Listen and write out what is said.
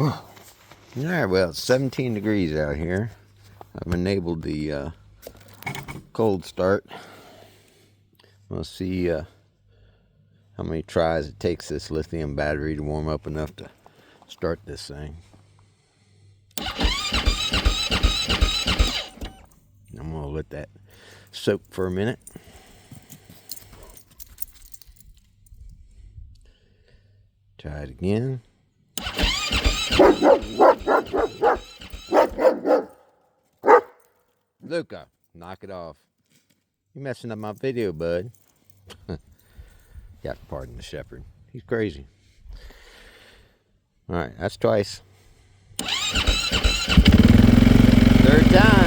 Alright, well, it's 17 degrees out here. I've enabled the cold start. We'll see how many tries it takes this lithium battery to warm up enough to start this thing. I'm going to let that soak for a minute. Try it again. Luca, knock it off. You're messing up my video, bud. You have to pardon the shepherd. He's crazy. Alright, that's twice. Third time.